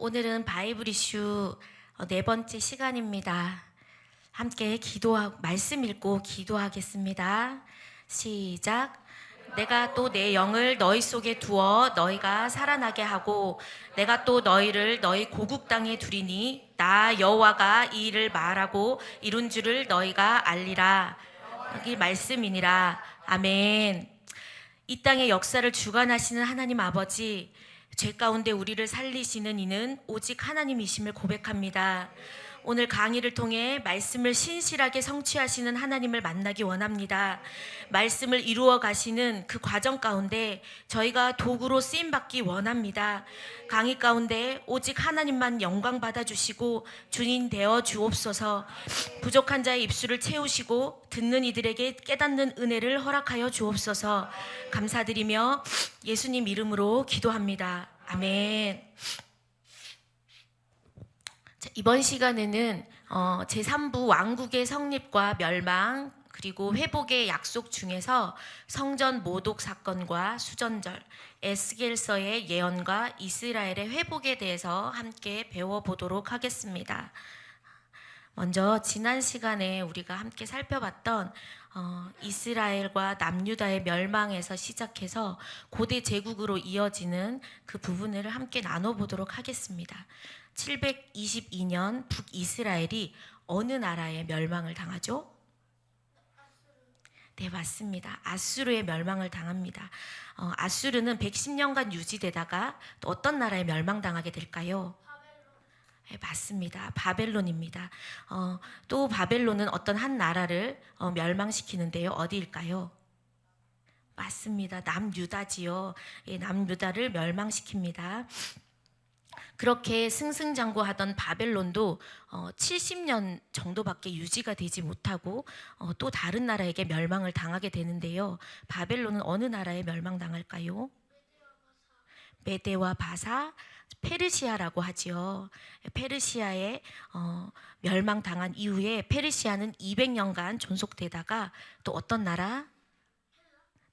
오늘은 바이블 이슈 네 번째 시간입니다. 함께 말씀 읽고 기도하겠습니다. 시작. 내가 또 내 영을 너희 속에 두어 너희가 살아나게 하고 내가 또 너희를 너희 고국 땅에 두리니 나 여호와가 이 일을 말하고 이룬 줄을 너희가 알리라. 여기 말씀이니라. 아멘. 이 땅의 역사를 주관하시는 하나님 아버지, 죄 가운데 우리를 살리시는 이는 오직 하나님이심을 고백합니다. 오늘 강의를 통해 말씀을 신실하게 성취하시는 하나님을 만나기 원합니다. 말씀을 이루어 가시는 그 과정 가운데 저희가 도구로 쓰임받기 원합니다. 강의 가운데 오직 하나님만 영광 받아주시고 주인 되어 주옵소서. 부족한 자의 입술을 채우시고 듣는 이들에게 깨닫는 은혜를 허락하여 주옵소서. 감사드리며 예수님 이름으로 기도합니다. 아멘. 자, 이번 시간에는 제3부 왕국의 성립과 멸망 그리고 회복의 약속 중에서 성전 모독 사건과 수전절, 에스겔서의 예언과 이스라엘의 회복에 대해서 함께 배워보도록 하겠습니다. 먼저 지난 시간에 우리가 함께 살펴봤던 이스라엘과 남유다의 멸망에서 시작해서 고대 제국으로 이어지는 그 부분을 함께 나눠보도록 하겠습니다. 722년 북이스라엘이 어느 나라의 멸망을 당하죠? 네, 맞습니다. 아수르의 멸망을 당합니다. 아수르는 110년간 유지되다가 또 어떤 나라에 멸망당하게 될까요? 네, 맞습니다. 바벨론입니다. 또 바벨론은 어떤 한 나라를 멸망시키는데요. 어디일까요? 맞습니다. 남유다지요. 예, 남유다를 멸망시킵니다. 그렇게 승승장구하던 바벨론도 70년 정도밖에 유지가 되지 못하고 또 다른 나라에게 멸망을 당하게 되는데요. 바벨론은 어느 나라에 멸망당할까요? 메데와 바사, 페르시아라고 하지요. 페르시아에 멸망당한 이후에 페르시아는 200년간 존속되다가 또 어떤 나라?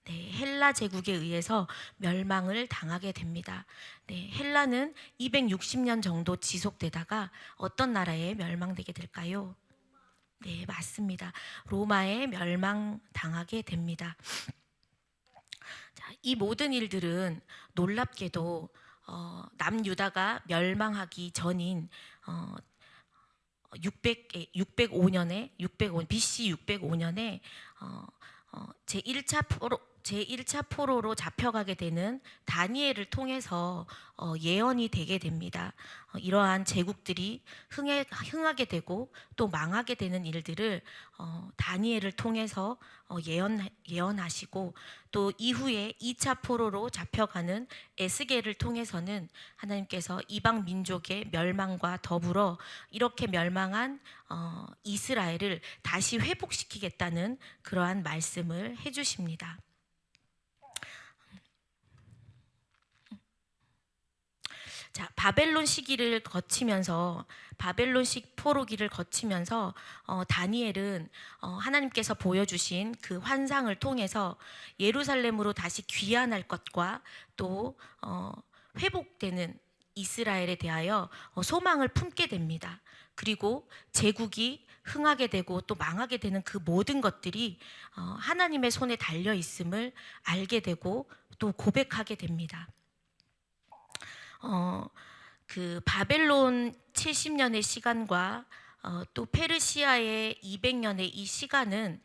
네, 헬라 제국에 의해서 멸망을 당하게 됩니다. 네, 헬라는 260년 정도 지속되다가 어떤 나라에 멸망되게 될까요? 네, 맞습니다. 로마에 멸망당하게 됩니다. 자, 이 모든 일들은 놀랍게도 남유다가 멸망하기 전인 605년에 BC 605년에 제1차 포로로 잡혀가게 되는 다니엘을 통해서 예언이 되게 됩니다. 이러한 제국들이 흥하게 되고 또 망하게 되는 일들을 다니엘을 통해서 예언하시고 또 이후에 2차 포로로 잡혀가는 에스겔을 통해서는 하나님께서 이방 민족의 멸망과 더불어 이렇게 멸망한 이스라엘을 다시 회복시키겠다는 그러한 말씀을 해주십니다. 자, 바벨론식 포로기를 거치면서 다니엘은 하나님께서 보여주신 그 환상을 통해서 예루살렘으로 다시 귀환할 것과 또 회복되는 이스라엘에 대하여 소망을 품게 됩니다. 그리고 제국이 흥하게 되고 또 망하게 되는 그 모든 것들이 하나님의 손에 달려 있음을 알게 되고 또 고백하게 됩니다. 그 바벨론 70년의 시간과 또 페르시아의 200년의 이 시간은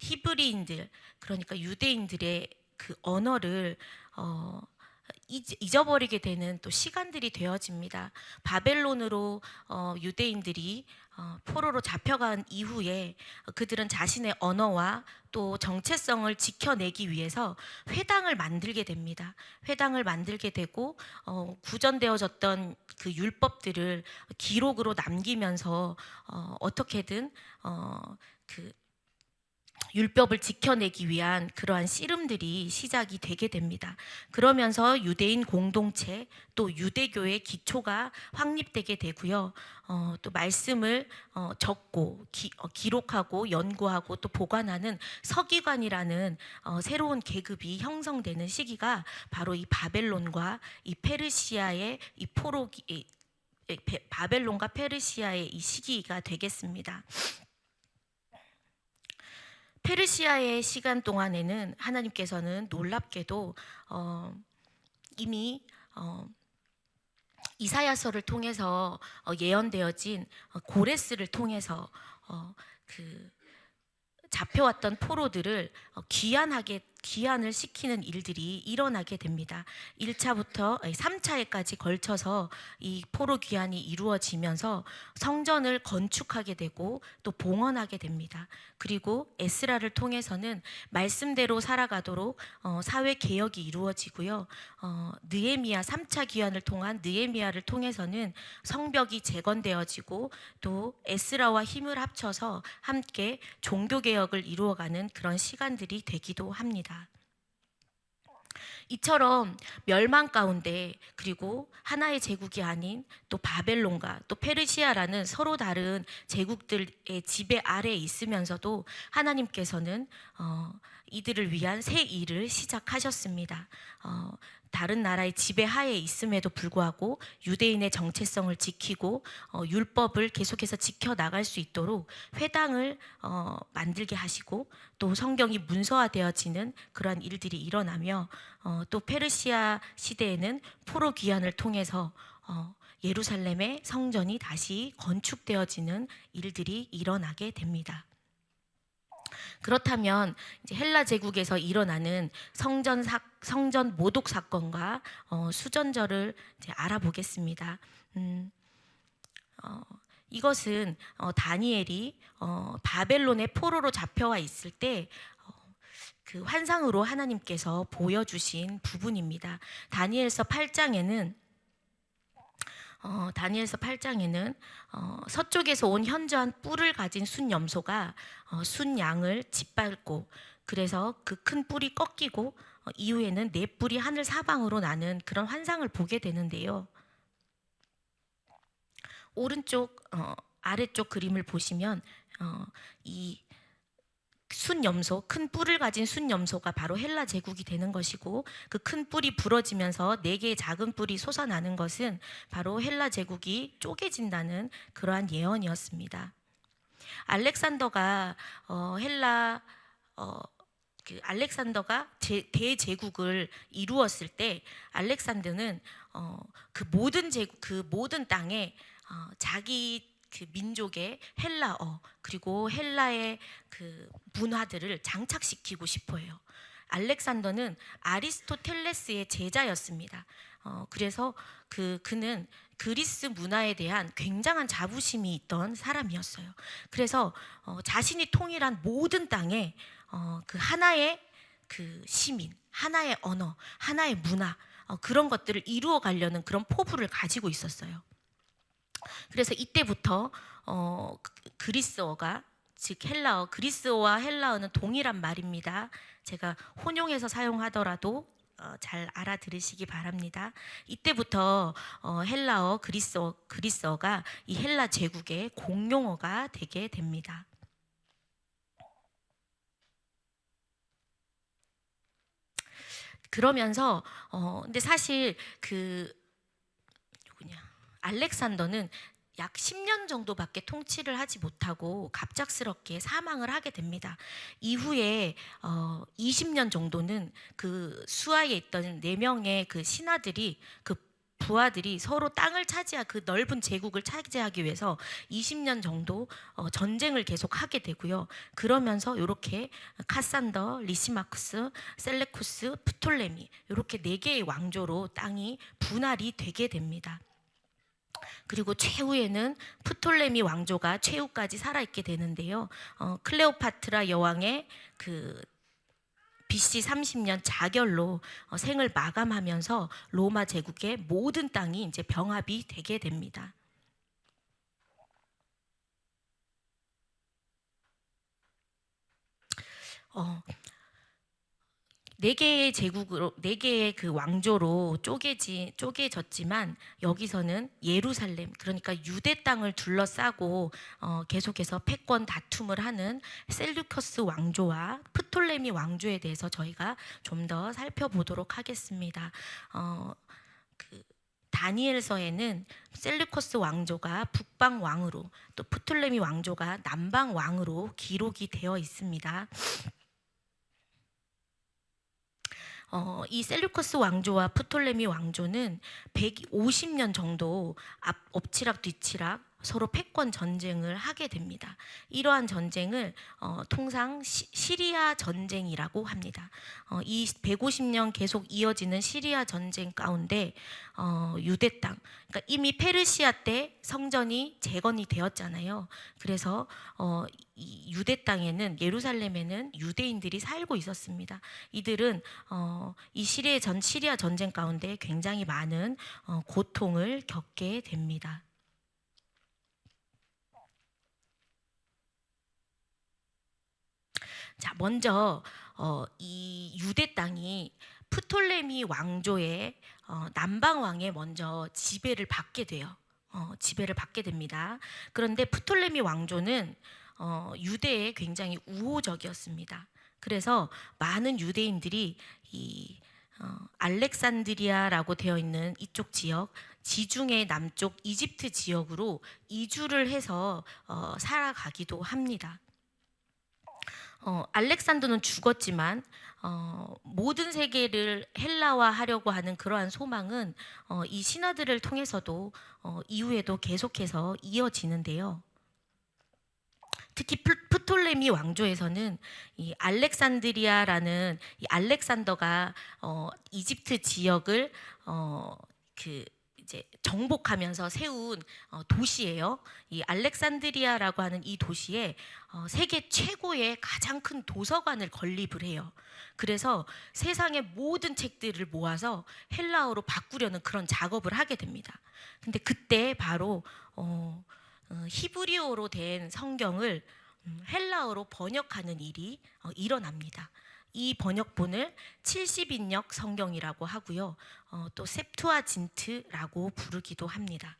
히브리인들, 그러니까 유대인들의 그 언어를 잊어버리게 되는 또 시간들이 되어집니다. 바벨론으로 유대인들이 포로로 잡혀간 이후에 그들은 자신의 언어와 또 정체성을 지켜내기 위해서 회당을 만들게 됩니다. 회당을 만들게 되고 구전되어졌던 그 율법들을 기록으로 남기면서 어떻게든 그 율법을 지켜내기 위한 그러한 씨름들이 시작이 되게 됩니다. 그러면서 유대인 공동체 또 유대교의 기초가 확립되게 되고요. 또 말씀을 적고 기록하고 연구하고 또 보관하는 서기관이라는 새로운 계급이 형성되는 시기가 바로 이 바벨론과 이 페르시아의 이 바벨론과 페르시아의 이 시기가 되겠습니다. 페르시아의 시간 동안에는 하나님께서는 놀랍게도 이미 이사야서를 통해서 예언되어진 고레스를 통해서 그 잡혀왔던 포로들을 귀환을 시키는 일들이 일어나게 됩니다. 1차부터 3차에까지 걸쳐서 이 포로 귀환이 이루어지면서 성전을 건축하게 되고 또 봉헌하게 됩니다. 그리고 에스라를 통해서는 말씀대로 살아가도록 사회 개혁이 이루어지고요. 느헤미야 3차 귀환을 통한 느헤미야를 통해서는 성벽이 재건되어지고 또 에스라와 힘을 합쳐서 함께 종교 개혁을 이루어가는 그런 시간들이 되기도 합니다. 이처럼 멸망 가운데 그리고 하나의 제국이 아닌 또 바벨론과 또 페르시아라는 서로 다른 제국들의 지배 아래에 있으면서도 하나님께서는 이들을 위한 새 일을 시작하셨습니다. 다른 나라의 지배하에 있음에도 불구하고 유대인의 정체성을 지키고 율법을 계속해서 지켜나갈 수 있도록 회당을 만들게 하시고 또 성경이 문서화되어지는 그러한 일들이 일어나며 또 페르시아 시대에는 포로 귀환을 통해서 예루살렘의 성전이 다시 건축되어지는 일들이 일어나게 됩니다. 그렇다면 이제 헬라 제국에서 일어나는 성전 모독 사건과 수전절을 이제 알아보겠습니다. 이것은 다니엘이 바벨론의 포로로 잡혀와 있을 때 그 환상으로 하나님께서 보여주신 부분입니다. 다니엘서 8장에는 서쪽에서 온 현저한 뿔을 가진 순염소가 순양을 짓밟고 그래서 그 큰 뿔이 꺾이고 이후에는 네 뿔이 하늘 사방으로 나는 그런 환상을 보게 되는데요. 오른쪽 아래쪽 그림을 보시면 이 순염소, 큰 뿔을 가진 순염소가 바로 헬라 제국이 되는 것이고 그 큰 뿔이 부러지면서 네 개의 작은 뿔이 솟아나는 것은 바로 헬라 제국이 쪼개진다는 그러한 예언이었습니다. 알렉산더가 알렉산더가 대제국을 이루었을 때 알렉산더는 그 모든 땅에 자기 그 민족의 헬라어 그리고 헬라의 그 문화들을 장착시키고 싶어해요. 알렉산더는 아리스토텔레스의 제자였습니다. 그래서 그는 그리스 문화에 대한 굉장한 자부심이 있던 사람이었어요. 그래서 자신이 통일한 모든 땅에 그 하나의 그 시민, 하나의 언어, 하나의 문화 그런 것들을 이루어 가려는 그런 포부를 가지고 있었어요. 그래서 이때부터 그리스어가 즉 헬라어, 그리스어와 헬라어는 동일한 말입니다. 제가 혼용해서 사용하더라도 잘 알아들으시기 바랍니다. 이때부터 헬라어, 그리스어가 이 헬라 제국의 공용어가 되게 됩니다. 그러면서 근데 사실 알렉산더는 약 10년 정도밖에 통치를 하지 못하고 갑작스럽게 사망을 하게 됩니다. 이후에 20년 정도는 그 수하에 있던 4명의 그 신하들이 그 부하들이 서로 땅을 그 넓은 제국을 차지하기 위해서 20년 정도 전쟁을 계속 하게 되고요. 그러면서 이렇게 카산더, 리시마쿠스, 셀레쿠스, 프톨레미 이렇게 4개의 왕조로 땅이 분할이 되게 됩니다. 그리고 최후에는 프톨레미 왕조가 최후까지 살아있게 되는데요. 클레오파트라 여왕의 그 BC 30년 자결로 생을 마감하면서 로마 제국의 모든 땅이 이제 병합이 되게 됩니다. 어, 네 개의 제국으로, 네 개의 그 왕조로 쪼개졌지만 여기서는 예루살렘, 그러니까 유대 땅을 둘러싸고 계속해서 패권 다툼을 하는 셀루커스 왕조와 프톨레미 왕조에 대해서 저희가 좀 더 살펴보도록 하겠습니다. 그 다니엘서에는 셀루커스 왕조가 북방 왕으로, 또 프톨레미 왕조가 남방 왕으로 기록이 되어 있습니다. 이 셀루커스 왕조와 프톨레미 왕조는 150년 정도 엎치락 뒤치락 서로 패권 전쟁을 하게 됩니다. 이러한 전쟁을 통상 시리아 전쟁이라고 합니다. 이 150년 계속 이어지는 시리아 전쟁 가운데 유대 땅, 그러니까 이미 페르시아 때 성전이 재건이 되었잖아요. 그래서 이 유대 땅에는, 예루살렘에는 유대인들이 살고 있었습니다. 이들은 이 시리아 전쟁 가운데 굉장히 많은 고통을 겪게 됩니다. 자, 먼저 이 유대 땅이 프톨레미 왕조의 남방 왕의 먼저 지배를 받게 돼요. 지배를 받게 됩니다. 그런데 프톨레미 왕조는 유대에 굉장히 우호적이었습니다. 그래서 많은 유대인들이 이 알렉산드리아라고 되어 있는 이쪽 지역, 지중해 남쪽 이집트 지역으로 이주를 해서 살아가기도 합니다. 알렉산더는 죽었지만 모든 세계를 헬라화하려고 하는 그러한 소망은 이 신하들을 통해서도 이후에도 계속해서 이어지는데요. 특히 프톨레미 왕조에서는 이 알렉산드리아라는 이 알렉산더가 이집트 지역을 그 이제 정복하면서 세운 도시예요. 이 알렉산드리아라고 하는 이 도시에 세계 최고의 가장 큰 도서관을 건립을 해요. 그래서 세상의 모든 책들을 모아서 헬라어로 바꾸려는 그런 작업을 하게 됩니다. 근데 그때 바로 히브리어로 된 성경을 헬라어로 번역하는 일이 일어납니다. 이 번역본을 70인역 성경이라고 하고요. 또 셉투아진트라고 부르기도 합니다.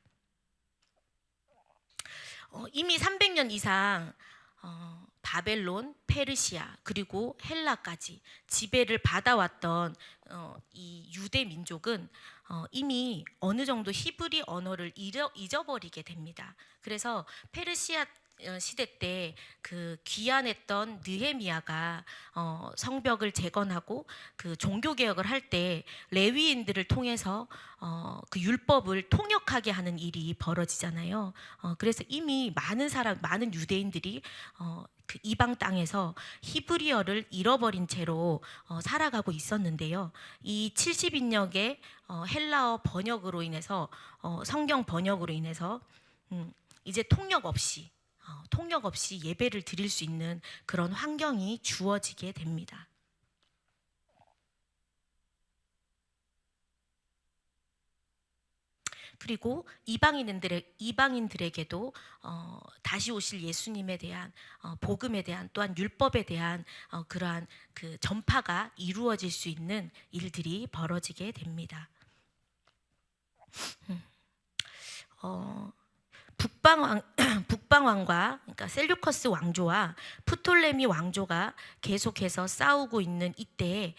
이미 300년 이상 바벨론, 페르시아, 그리고 헬라까지 지배를 받아왔던 이 유대 민족은 이미 어느 정도 히브리 언어를 잊어버리게 됩니다. 그래서 페르시아 시대 때 그 귀환했던 느헤미야가 성벽을 재건하고 그 종교 개혁을 할 때 레위인들을 통해서 그 율법을 통역하게 하는 일이 벌어지잖아요. 그래서 이미 많은 유대인들이 그 이방 땅에서 히브리어를 잃어버린 채로 살아가고 있었는데요. 이 70인역의 헬라어 번역으로 인해서 성경 번역으로 인해서 이제 통역 없이 예배를 드릴 수 있는 그런 환경이 주어지게 됩니다. 그리고 이방인들에게도 다시 오실 예수님에 대한 복음에 대한, 또한 율법에 대한 그러한 그 전파가 이루어질 수 있는 일들이 벌어지게 됩니다. 북방왕과, 그러니까 셀루커스 왕조와 프톨레미 왕조가 계속해서 싸우고 있는 이때에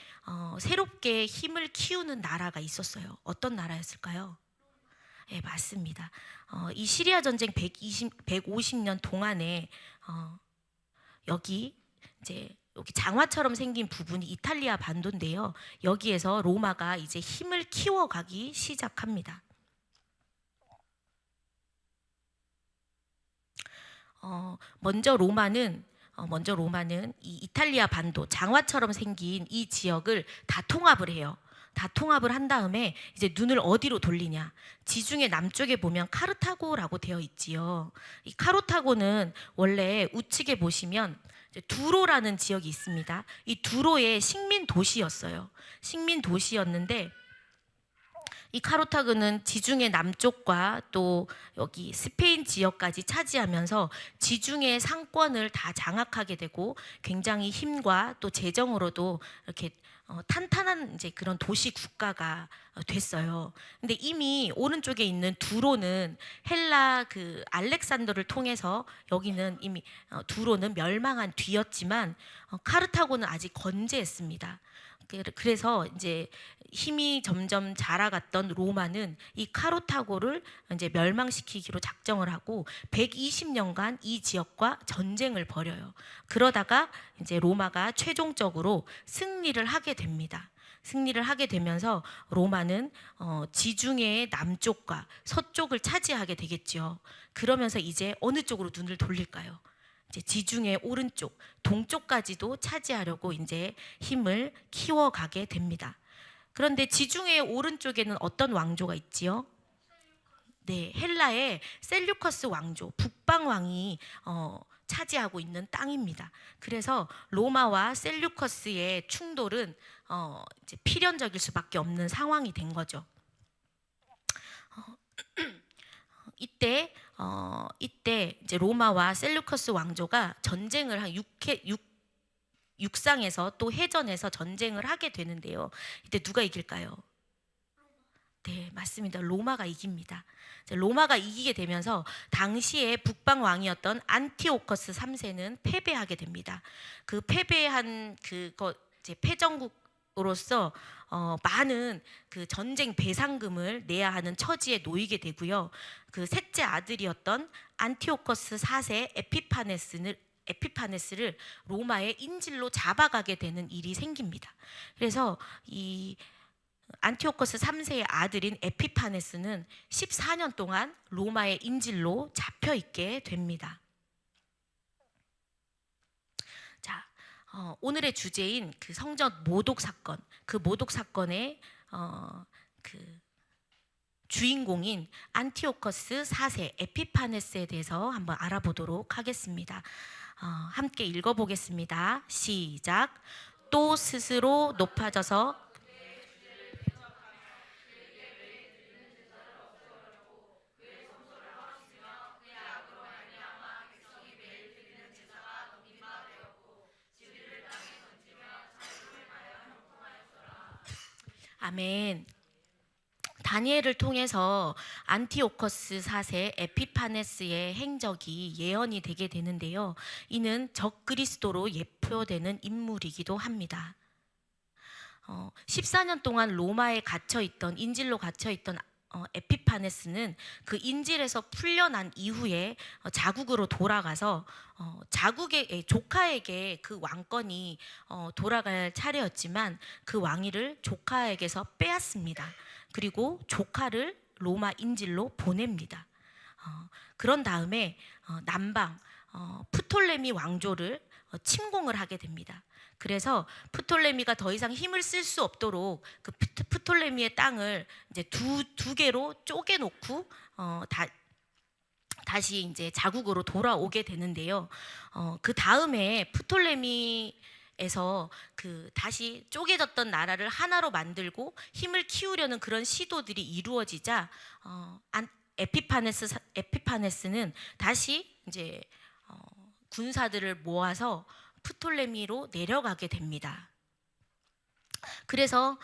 새롭게 힘을 키우는 나라가 있었어요. 어떤 나라였을까요? 네, 맞습니다. 이 시리아 전쟁 150년 동안에 여기 장화처럼 생긴 부분이 이탈리아 반도인데요. 여기에서 로마가 이제 힘을 키워가기 시작합니다. 먼저 로마는 이 이탈리아 반도, 장화처럼 생긴 이 지역을 다 통합을 해요. 다 통합을 한 다음에 이제 눈을 어디로 돌리냐? 지중해 남쪽에 보면 카르타고라고 되어 있지요. 이 카르타고는 원래 우측에 보시면 두로라는 지역이 있습니다. 이 두로의 식민 도시였어요. 식민 도시였는데 이 카르타고는 지중해 남쪽과 또 여기 스페인 지역까지 차지하면서 지중해 상권을 다 장악하게 되고 굉장히 힘과 또 재정으로도 이렇게 탄탄한 이제 그런 도시 국가가 됐어요. 근데 이미 오른쪽에 있는 두로는 헬라 그 알렉산더를 통해서 여기는 이미 두로는 멸망한 뒤였지만 카르타고는 아직 건재했습니다. 그래서 이제 힘이 점점 자라갔던 로마는 이 카르타고를 이제 멸망시키기로 작정을 하고 120년간 이 지역과 전쟁을 벌여요. 그러다가 이제 로마가 최종적으로 승리를 하게 됩니다. 승리를 하게 되면서 로마는 지중해의 남쪽과 서쪽을 차지하게 되겠죠. 그러면서 이제 어느 쪽으로 눈을 돌릴까요? 이제 지중해 오른쪽, 동쪽까지도 차지하려고 이제 힘을 키워가게 됩니다. 그런데 지중해 오른쪽에는 어떤 왕조가 있지요? 네, 헬라의 셀류커스 왕조, 북방 왕이 차지하고 있는 땅입니다. 그래서 로마와 셀류커스의 충돌은 이제 필연적일 수밖에 없는 상황이 된 거죠. 이때 이제 로마와 셀루커스 왕조가 전쟁을 한 육상에서 또 해전에서 전쟁을 하게 되는데요. 이때 누가 이길까요? 네, 맞습니다. 로마가 이깁니다. 로마가 이기게 되면서 당시에 북방 왕이었던 안티오커스 3세는 패배하게 됩니다. 그 패배한 그거 이제 패전국으로서 많은 그 전쟁 배상금을 내야 하는 처지에 놓이게 되고요. 그 셋째 아들이었던 안티오커스 4세 에피파네스를 로마의 인질로 잡아가게 되는 일이 생깁니다. 그래서 이 안티오커스 3세의 아들인 에피파네스는 14년 동안 로마의 인질로 잡혀 있게 됩니다. 자, 오늘의 주제인 그 성전 모독 사건, 그 모독 사건의 그 주인공인 안티오커스 4세 에피파네스에 대해서 한번 알아보도록 하겠습니다. 함께 읽어보겠습니다. 시작. 또 스스로 높아져서 아멘. 다니엘을 통해서 안티오커스 4세 에피파네스의 행적이 예언이 되게 되는데요. 이는 적그리스도로 예표되는 인물이기도 합니다. 14년 동안 로마에 갇혀있던 인질로 갇혀있던 에피파네스는 그 인질에서 풀려난 이후에 자국으로 돌아가서 자국의 조카에게 그 왕권이 돌아갈 차례였지만 그 왕위를 조카에게서 빼앗습니다. 그리고 조카를 로마 인질로 보냅니다. 그런 다음에 남방 프톨레미 왕조를 침공을 하게 됩니다. 그래서 프톨레미가 더 이상 힘을 쓸 수 없도록 그 프톨레미의 땅을 이제 두 개로 쪼개놓고 다시 이제 자국으로 돌아오게 되는데요. 그 다음에 프톨레미에서 그 다시 쪼개졌던 나라를 하나로 만들고 힘을 키우려는 그런 시도들이 이루어지자 에피파네스는 다시 이제 군사들을 모아서 프톨레미로 내려가게 됩니다. 그래서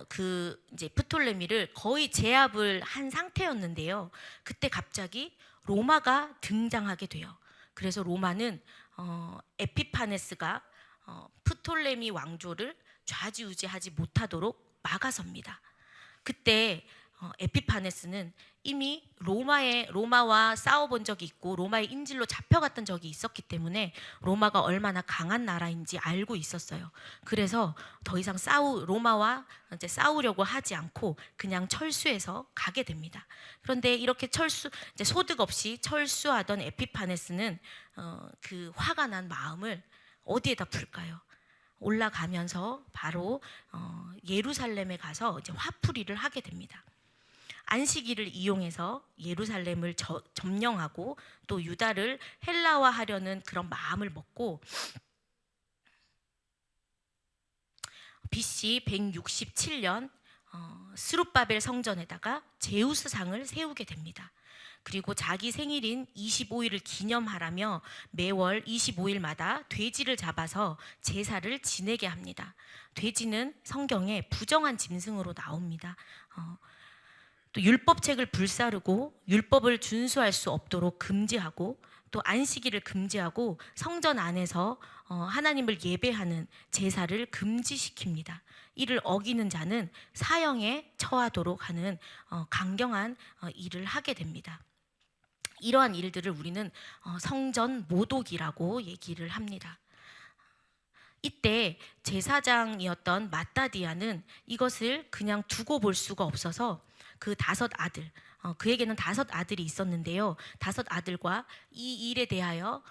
그 이제 프톨레미를 거의 제압을 한 상태였는데요. 그때 갑자기 로마가 등장하게 돼요. 그래서 로마는 에피파네스가 프톨레미 왕조를 좌지우지하지 못하도록 막아섭니다. 그때 에피파네스는 이미 로마와 싸워본 적이 있고 로마의 인질로 잡혀갔던 적이 있었기 때문에 로마가 얼마나 강한 나라인지 알고 있었어요. 그래서 더 이상 로마와 이제 싸우려고 하지 않고 그냥 철수해서 가게 됩니다. 그런데 이렇게 이제 소득 없이 철수하던 에피파네스는 그 화가 난 마음을 어디에다 풀까요? 올라가면서 바로 예루살렘에 가서 이제 화풀이를 하게 됩니다. 안식일을 이용해서 예루살렘을 점령하고 또 유다를 헬라화하려는 그런 마음을 먹고 BC 167년 스룹바벨 성전에다가 제우스상을 세우게 됩니다. 그리고 자기 생일인 25일을 기념하라며 매월 25일마다 돼지를 잡아서 제사를 지내게 합니다. 돼지는 성경에 부정한 짐승으로 나옵니다. 또 율법책을 불사르고 율법을 준수할 수 없도록 금지하고 또 안식일을 금지하고 성전 안에서 하나님을 예배하는 제사를 금지시킵니다. 이를 어기는 자는 사형에 처하도록 하는 강경한 일을 하게 됩니다. 이러한 일들을 우리는 성전 모독이라고 얘기를 합니다. 이때 제사장이었던 마따디아는 이것을 그냥 두고 볼 수가 없어서 그 5 아들, 그에게는 5 아들이 있었는데요. 5 아들과 이 일에 대하여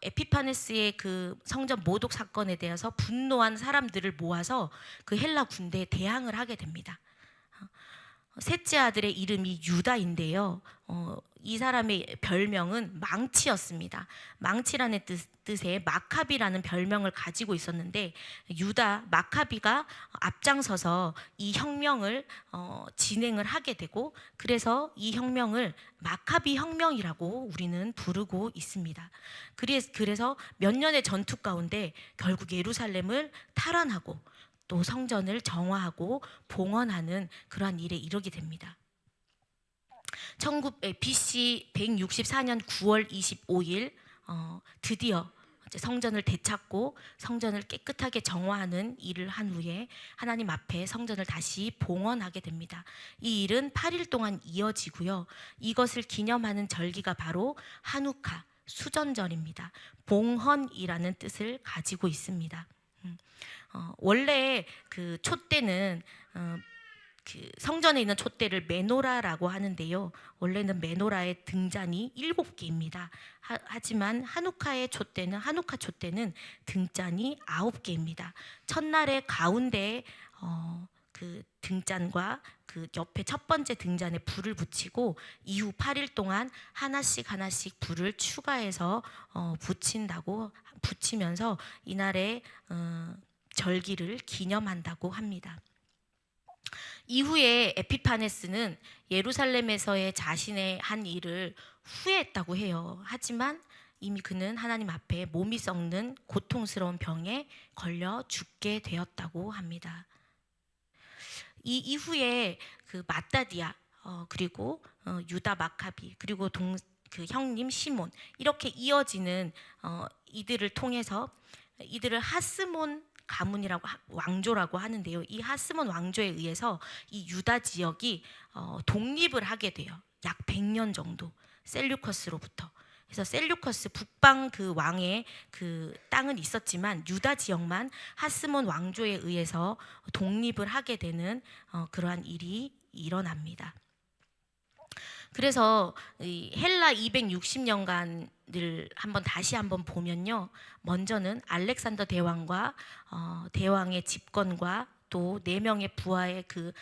에피파네스의 그 성전 모독 사건에 대해서 분노한 사람들을 모아서 그 헬라 군대에 대항을 하게 됩니다. 셋째 아들의 이름이 유다인데요. 이 사람의 별명은 망치였습니다. 망치라는 뜻의 마카비라는 별명을 가지고 있었는데 유다 마카비가 앞장서서 이 혁명을 진행을 하게 되고 그래서 이 혁명을 마카비 혁명이라고 우리는 부르고 있습니다. 그래서 몇 년의 전투 가운데 결국 예루살렘을 탈환하고 또 성전을 정화하고 봉헌하는 그러한 일에 이르게 됩니다. BC 164년 9월 25일 드디어 성전을 되찾고 성전을 깨끗하게 정화하는 일을 한 후에 하나님 앞에 성전을 다시 봉헌하게 됩니다. 이 일은 8일 동안 이어지고요. 이것을 기념하는 절기가 바로 한우카 수전절입니다. 봉헌이라는 뜻을 가지고 있습니다. 원래 그 촛대는 그 성전에 있는 촛대를 메노라라고 하는데요. 원래는 메노라의 등잔이 7개입니다. 하지만 한우카 촛대는 등잔이 9개입니다. 첫날에 가운데 그 등잔과 그 옆에 첫 번째 등잔에 불을 붙이고 이후 8일 동안 하나씩 불을 추가해서 붙이면서 이날의 절기를 기념한다고 합니다. 이후에 에피파네스는 예루살렘에서의 자신의 한 일을 후회했다고 해요. 하지만 이미 그는 하나님 앞에 몸이 썩는 고통스러운 병에 걸려 죽게 되었다고 합니다. 이 이후에 그 마따디아 그리고 유다 마카비 그리고 그 형님 시몬 이렇게 이어지는 이들을 통해서 이들을 하스몬 가문이라고 왕조라고 하는데요. 이 하스몬 왕조에 의해서 이 유다 지역이 독립을 하게 돼요. 약 100년 정도 셀류커스로부터. 그래서 셀류커스 북방 그 왕의 그 땅은 있었지만 유다 지역만 하스몬 왕조에 의해서 독립을 하게 되는 그러한 일이 일어납니다. 그래서 이 헬라 260년간을 다시 한번 보면요. 먼저는 알렉산더 대왕과 대왕의 집권과 또 4명의 부하의 그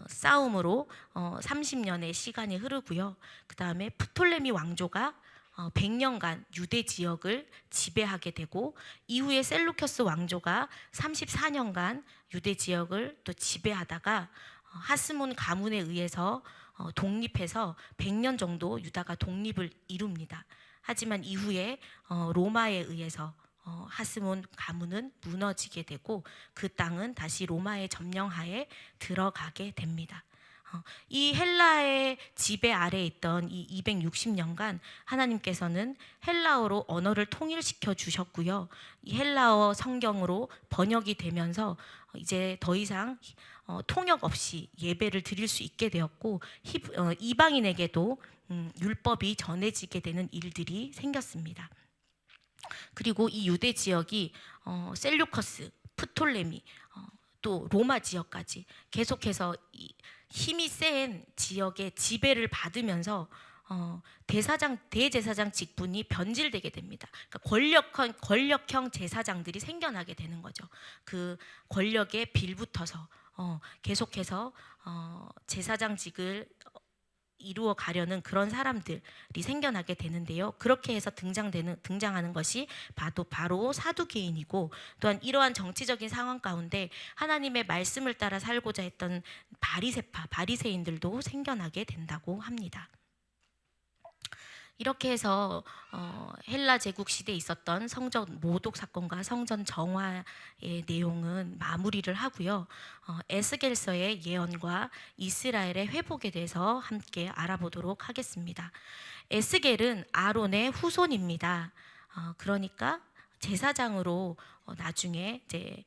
싸움으로 30년의 시간이 흐르고요. 그 다음에 프톨레미 왕조가 100년간 유대 지역을 지배하게 되고 이후에 셀루커스 왕조가 34년간 유대 지역을 또 지배하다가 하스몬 가문에 의해서 독립해서 100년 정도 유다가 독립을 이룹니다. 하지만 이후에 로마에 의해서 하스몬 가문은 무너지게 되고 그 땅은 다시 로마의 점령하에 들어가게 됩니다. 이 헬라의 지배 아래에 있던 이 260년간 하나님께서는 헬라어로 언어를 통일시켜 주셨고요. 이 헬라어 성경으로 번역이 되면서 이제 더 이상 통역 없이 예배를 드릴 수 있게 되었고 이방인에게도 율법이 전해지게 되는 일들이 생겼습니다. 그리고 이 유대 지역이 셀류커스, 프톨레미, 또 로마 지역까지 계속해서 힘이 센 지역의 지배를 받으면서 대제사장 직분이 변질되게 됩니다. 그러니까 권력형 제사장들이 생겨나게 되는 거죠. 그 권력에 빌붙어서 계속해서 제사장직을 이루어 가려는 그런 사람들이 생겨나게 되는데요. 그렇게 해서 등장하는 것이 바로 사두개인이고, 또한 이러한 정치적인 상황 가운데 하나님의 말씀을 따라 살고자 했던 바리새인들도 생겨나게 된다고 합니다. 이렇게 해서 헬라 제국 시대에 있었던 성전 모독 사건과 성전 정화의 내용은 마무리를 하고요. 에스겔서의 예언과 이스라엘의 회복에 대해서 함께 알아보도록 하겠습니다. 에스겔은 아론의 후손입니다. 그러니까 제사장으로 나중에 이제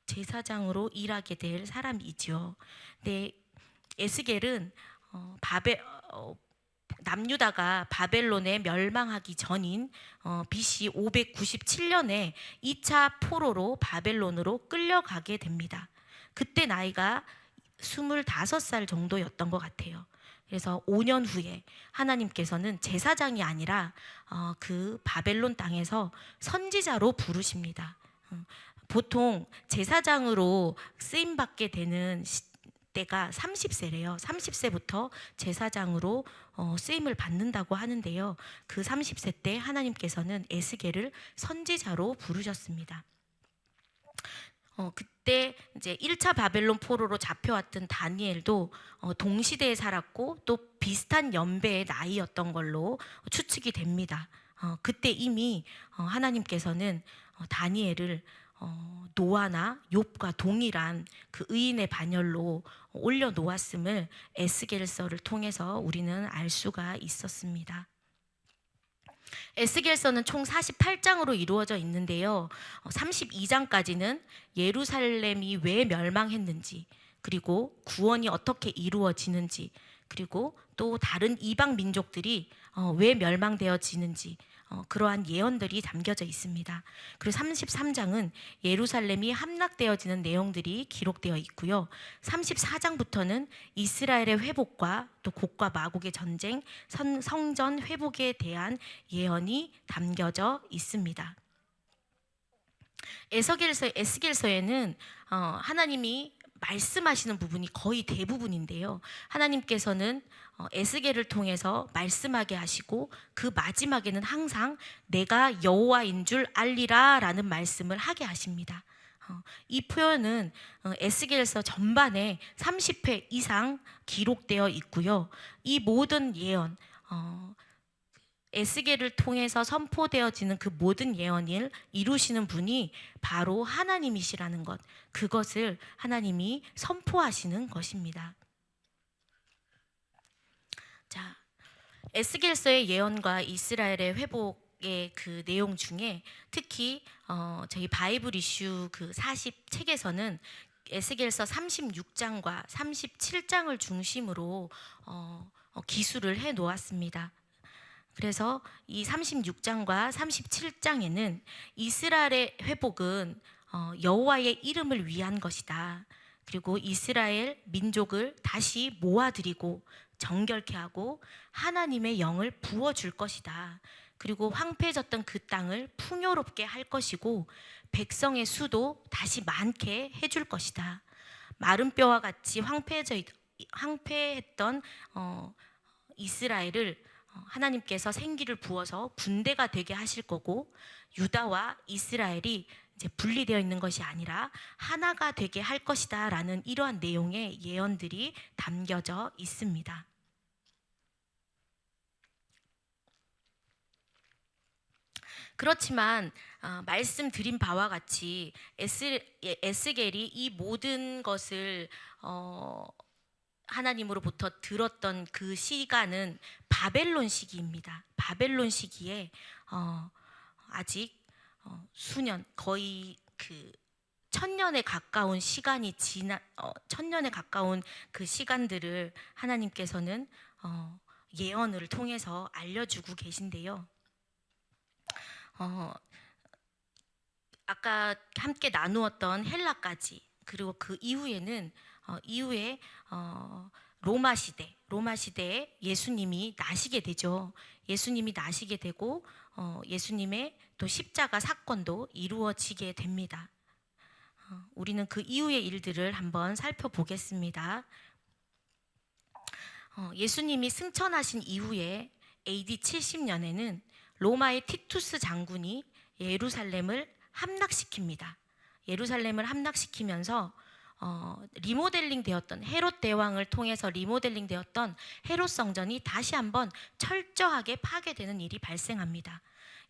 제사장으로 일하게 될 사람이죠. 네, 에스겔은 남유다가 바벨론에 멸망하기 전인 BC 597년에 2차 포로로 바벨론으로 끌려가게 됩니다. 그때 나이가 25살 정도였던 것 같아요. 그래서 5년 후에 하나님께서는 제사장이 아니라 그 바벨론 땅에서 선지자로 부르십니다. 보통 제사장으로 쓰임받게 되는 때가 30세래요. 30세부터 제사장으로 쓰임을 받는다고 하는데요. 그 30세 때 하나님께서는 에스겔을 선지자로 부르셨습니다. 그때 이제 1차 바벨론 포로로 잡혀왔던 다니엘도 동시대에 살았고 또 비슷한 연배의 나이였던 걸로 추측이 됩니다. 그때 이미 하나님께서는 다니엘을 노아나 욥과 동일한 그 의인의 반열로 올려놓았음을 에스겔서를 통해서 우리는 알 수가 있었습니다. 에스겔서는 총 48장으로 이루어져 있는데요. 32장까지는 예루살렘이 왜 멸망했는지, 그리고 구원이 어떻게 이루어지는지, 그리고 또 다른 이방 민족들이 왜 멸망되어지는지 그러한 예언들이 담겨져 있습니다. 그리고 33장은 예루살렘이 함락되어지는 내용들이 기록되어 있고요. 34장부터는 이스라엘의 회복과 또 곡과 마곡의 전쟁, 성전 회복에 대한 예언이 담겨져 있습니다. 에스겔서에는 하나님이 말씀하시는 부분이 거의 대부분인데요. 하나님께서는 에스겔을 통해서 말씀하게 하시고 그 마지막에는 항상 내가 여호와인 줄 알리라 라는 말씀을 하게 하십니다. 이 표현은 에스겔서 전반에 30회 이상 기록되어 있고요. 이 모든 예언, 에스겔을 통해서 선포되어지는 그 모든 예언을 이루시는 분이 바로 하나님이시라는 것, 그것을 하나님이 선포하시는 것입니다. 자, 에스겔서의 예언과 이스라엘의 회복의 그 내용 중에 특히 저희 바이블 이슈 그 40책에서는 에스겔서 36장과 37장을 중심으로 기술을 해 놓았습니다. 그래서 이 36장과 37장에는 이스라엘의 회복은 여호와의 이름을 위한 것이다. 그리고 이스라엘 민족을 다시 모아들이고 정결케 하고 하나님의 영을 부어줄 것이다. 그리고 황폐해졌던 그 땅을 풍요롭게 할 것이고 백성의 수도 다시 많게 해줄 것이다. 마른 뼈와 같이 황폐했던 이스라엘을 하나님께서 생기를 부어서 군대가 되게 하실 거고, 유다와 이스라엘이 이제 분리되어 있는 것이 아니라 하나가 되게 할 것이다 라는 이러한 내용의 예언들이 담겨져 있습니다. 그렇지만 말씀드린 바와 같이 에스겔이 이 모든 것을 하나님으로부터 들었던 그 시간은 바벨론 시기입니다. 바벨론 시기에 아직 수년, 거의 그 1000년에 가까운 시간이 지나 1000년에 가까운 그 시간들을 하나님께서는 예언을 통해서 알려주고 계신데요. 아까 함께 나누었던 헬라까지, 그리고 그 이후에는 이후에 로마 시대에 예수님이 나시게 되죠. 예수님이 나시게 되고 예수님의 또 십자가 사건도 이루어지게 됩니다. 우리는 그 이후의 일들을 한번 살펴보겠습니다. 예수님이 승천하신 이후에 AD 70년에는 로마의 티투스 장군이 예루살렘을 함락시킵니다. 예루살렘을 함락시키면서 리모델링 되었던, 헤롯 대왕을 통해서 리모델링 되었던 헤롯 성전이 다시 한번 철저하게 파괴되는 일이 발생합니다.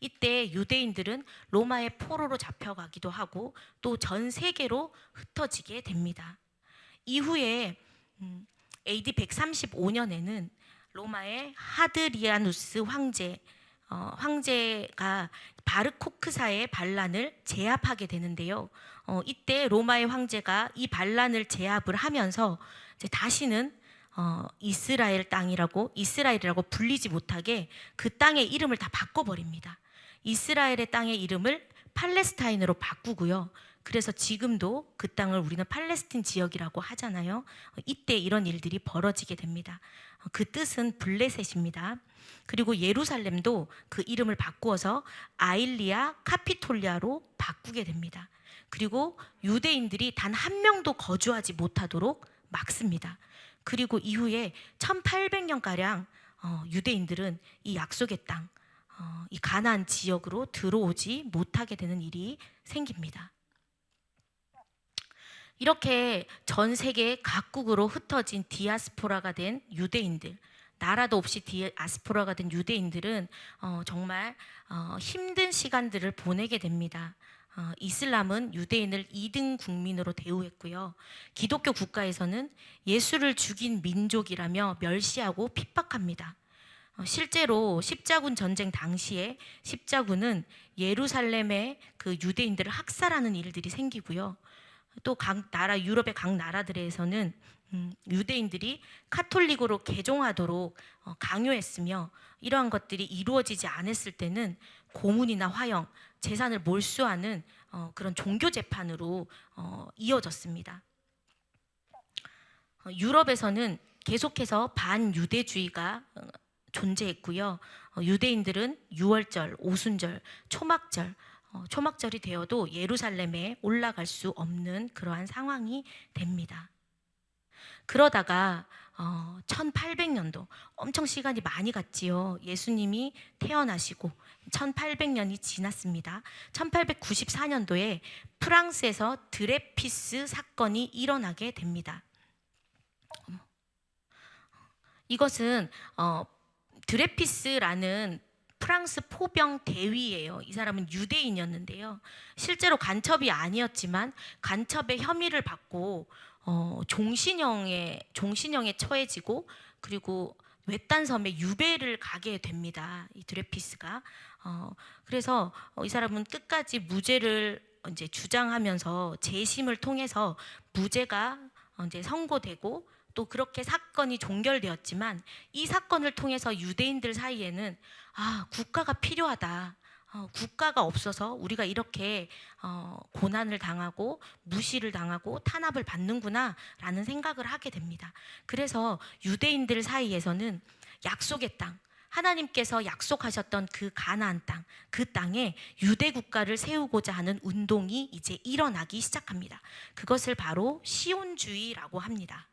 이때 유대인들은 로마의 포로로 잡혀가기도 하고 또 전 세계로 흩어지게 됩니다. 이후에 AD 135년에는 로마의 하드리아누스 황제가 바르코크사의 반란을 제압하게 되는데요. 이때 로마의 황제가 이 반란을 제압을 하면서 이제 다시는 이스라엘이라고 불리지 못하게 그 땅의 이름을 다 바꿔버립니다. 이스라엘의 땅의 이름을 팔레스타인으로 바꾸고요. 그래서 지금도 그 땅을 우리는 팔레스틴 지역이라고 하잖아요. 이때 이런 일들이 벌어지게 됩니다. 그 뜻은 블레셋입니다. 그리고 예루살렘도 그 이름을 바꾸어서 아일리아 카피톨리아로 바꾸게 됩니다. 그리고 유대인들이 단 한 명도 거주하지 못하도록 막습니다. 그리고 이후에 1800년가량 유대인들은 이 약속의 땅, 이 가나안 지역으로 들어오지 못하게 되는 일이 생깁니다. 이렇게 전 세계 각국으로 흩어진 디아스포라가 된 유대인들, 나라도 없이 디아스포라가 된 유대인들은 정말 힘든 시간들을 보내게 됩니다. 이슬람은 유대인을 2등 국민으로 대우했고요. 기독교 국가에서는 예수를 죽인 민족이라며 멸시하고 핍박합니다. 실제로 십자군 전쟁 당시에 십자군은 예루살렘의 그 유대인들을 학살하는 일들이 생기고요. 또 각 나라, 유럽의 각 나라들에서는 유대인들이 카톨릭으로 개종하도록 강요했으며, 이러한 것들이 이루어지지 않았을 때는 고문이나 화형, 재산을 몰수하는 그런 종교 재판으로 이어졌습니다. 유럽에서는 계속해서 반유대주의가 존재했고요. 유대인들은 유월절, 오순절, 초막절이 되어도 예루살렘에 올라갈 수 없는 그러한 상황이 됩니다. 그러다가 1800년도, 엄청 시간이 많이 갔지요. 예수님이 태어나시고 1800년이 지났습니다. 1894년도에 프랑스에서 드레피스 사건이 일어나게 됩니다. 이것은 드레피스라는 프랑스 포병 대위예요. 이 사람은 유대인이었는데요. 실제로 간첩이 아니었지만 간첩의 혐의를 받고 종신형에 처해지고, 그리고 외딴 섬에 유배를 가게 됩니다. 이 드레피스가. 그래서 이 사람은 끝까지 무죄를 이제 주장하면서 재심을 통해서 무죄가 이제 선고되고, 또 그렇게 사건이 종결되었지만, 이 사건을 통해서 유대인들 사이에는 국가가 필요하다, 국가가 없어서 우리가 이렇게 고난을 당하고 무시를 당하고 탄압을 받는구나 라는 생각을 하게 됩니다. 그래서 유대인들 사이에서는 약속의 땅, 하나님께서 약속하셨던 그 가나안 땅, 그 땅에 유대 국가를 세우고자 하는 운동이 이제 일어나기 시작합니다. 그것을 바로 시온주의라고 합니다.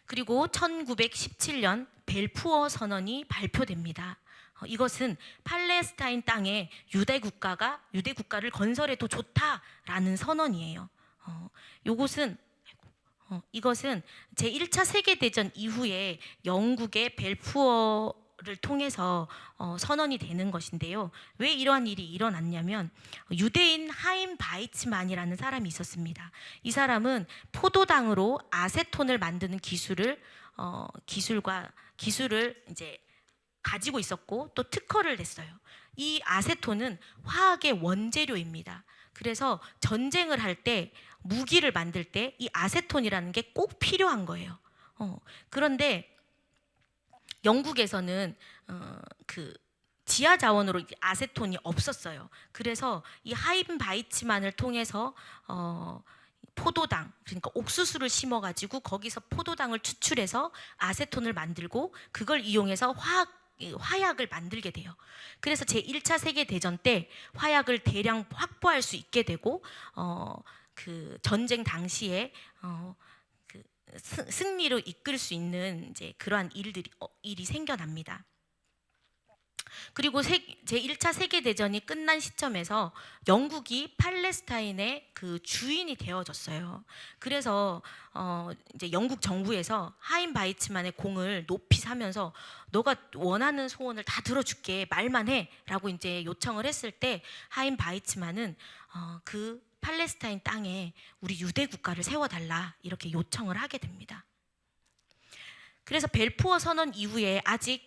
그리고 1917년 벨푸어 선언이 발표됩니다. 이것은 팔레스타인 땅에 유대 국가를 건설해도 좋다라는 선언이에요. 이것은 제1차 세계대전 이후에 영국의 벨푸어를 통해서 선언이 되는 것인데요. 왜 이러한 일이 일어났냐면, 유대인 하임 바이츠만이라는 사람이 있었습니다. 이 사람은 포도당으로 아세톤을 만드는 기술을 이제 가지고 있었고, 또 특허를 냈어요. 이 아세톤은 화학의 원재료입니다. 그래서 전쟁을 할 때, 무기를 만들 때 이 아세톤이라는 게 꼭 필요한 거예요. 그런데 영국에서는 그 지하 자원으로 아세톤이 없었어요. 그래서 이 하임 바이츠만을 통해서 포도당, 그러니까 옥수수를 심어가지고 거기서 포도당을 추출해서 아세톤을 만들고, 그걸 이용해서 화약을 만들게 돼요. 그래서 제1차 세계대전 때 화약을 대량 확보할 수 있게 되고, 그 전쟁 당시에 그 승리로 이끌 수 있는 이제 그러한 일이 생겨납니다. 그리고 제1차 세계대전이 끝난 시점에서 영국이 팔레스타인의 그 주인이 되어졌어요. 그래서 이제 영국 정부에서 하임 바이츠만의 공을 높이 사면서 너가 원하는 소원을 다 들어줄게, 말만 해라고 이제 요청을 했을 때 하임 바이츠만은 그 팔레스타인 땅에 우리 유대 국가를 세워달라 이렇게 요청을 하게 됩니다. 그래서 벨푸어 선언 이후에 아직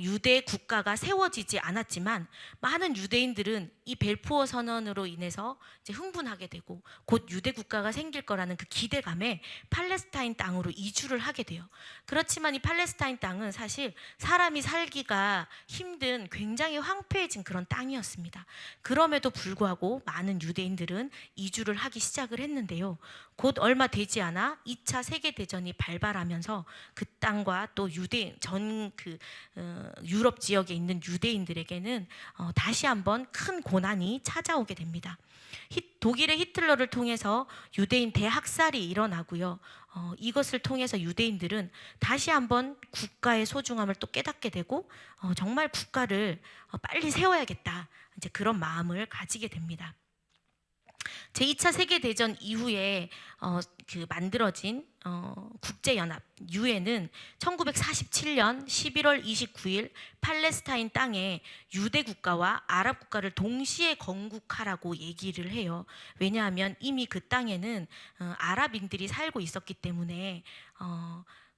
유대 국가가 세워지지 않았지만 많은 유대인들은 이 벨푸어 선언으로 인해서 이제 흥분하게 되고 곧 유대 국가가 생길 거라는 그 기대감에 팔레스타인 땅으로 이주를 하게 돼요. 그렇지만 이 팔레스타인 땅은 사실 사람이 살기가 힘든 굉장히 황폐해진 그런 땅이었습니다. 그럼에도 불구하고 많은 유대인들은 이주를 하기 시작을 했는데요. 곧 얼마 되지 않아 2차 세계대전이 발발하면서 그 땅과 또 유럽 지역에 있는 유대인들에게는 다시 한번 큰 고난이 찾아오게 됩니다. 독일의 히틀러를 통해서 유대인 대학살이 일어나고요. 이것을 통해서 유대인들은 다시 한번 국가의 소중함을 또 깨닫게 되고 정말 국가를 빨리 세워야겠다, 이제 그런 마음을 가지게 됩니다. 제2차 세계대전 이후에 만들어진 국제연합 유엔은 1947년 11월 29일 팔레스타인 땅에 유대 국가와 아랍 국가를 동시에 건국하라고 얘기를 해요. 왜냐하면 이미 그 땅에는 아랍인들이 살고 있었기 때문에